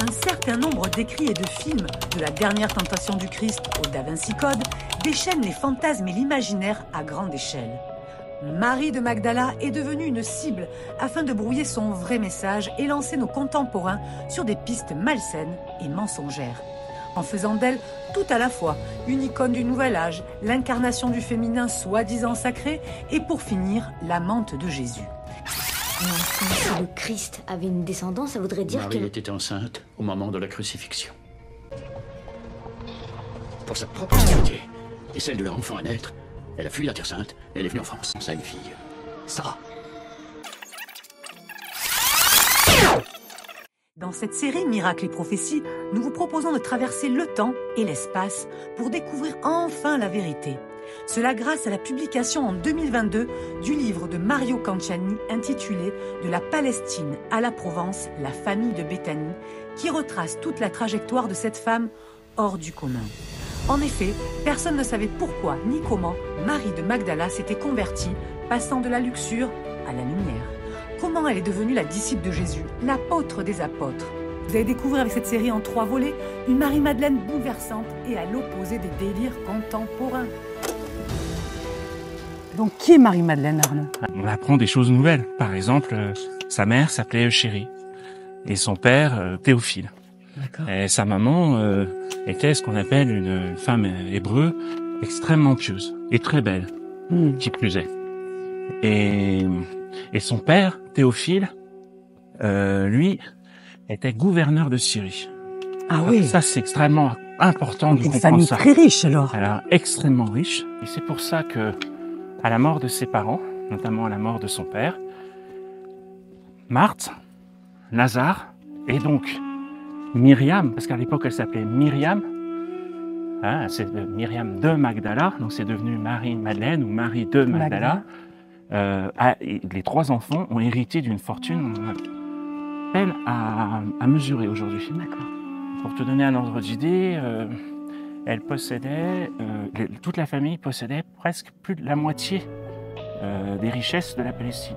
Un certain nombre d'écrits et de films, de la dernière tentation du Christ au Da Vinci Code, déchaînent les fantasmes et l'imaginaire à grande échelle. Marie de Magdala est devenue une cible afin de brouiller son vrai message et lancer nos contemporains sur des pistes malsaines et mensongères. En faisant d'elle tout à la fois une icône du nouvel âge, l'incarnation du féminin soi-disant sacré et pour finir l'amante de Jésus. Si le Christ avait une descendance, ça voudrait dire Marie que... était enceinte au moment de la crucifixion. Pour sa propre sécurité et celle de leur enfant à naître, elle a fui la Terre Sainte et elle est venue en France. Ça a une fille, Sarah. Dans cette série Miracles et prophéties, nous vous proposons de traverser le temps et l'espace pour découvrir enfin la vérité. Cela grâce à la publication en 2022 du livre de Mario Canciani intitulé « De la Palestine à la Provence, la famille de Béthanie » qui retrace toute la trajectoire de cette femme hors du commun. En effet, personne ne savait pourquoi ni comment Marie de Magdala s'était convertie, passant de la luxure à la lumière. Comment elle est devenue la disciple de Jésus, l'apôtre des apôtres. Vous allez découvrir avec cette série en 3 volets une Marie-Madeleine bouleversante et à l'opposé des délires contemporains. Donc qui est Marie-Madeleine, Arnaud? On apprend des choses nouvelles. Par exemple, sa mère s'appelait Euchérie et son père Théophile. Et sa maman était ce qu'on appelle une femme hébreu extrêmement pieuse et très belle, qui plus est. Et son père, Théophile, lui, était gouverneur de Syrie. Ah oui. Ça, c'est extrêmement important de comprendre ça. Une famille très riche alors. Alors, extrêmement riche. Et c'est pour ça que, à la mort de ses parents, notamment à la mort de son père, Marthe, Lazare, et donc Myriam, parce qu'à l'époque elle s'appelait Myriam, hein, c'est Myriam de Magdala, donc c'est devenu Marie-Madeleine ou Marie de Magdala. Les 3 enfants ont hérité d'une fortune peine à mesurer aujourd'hui. D'accord. Pour te donner un ordre d'idée, elle possédait, toute la famille possédait presque plus de la moitié des richesses de la Palestine.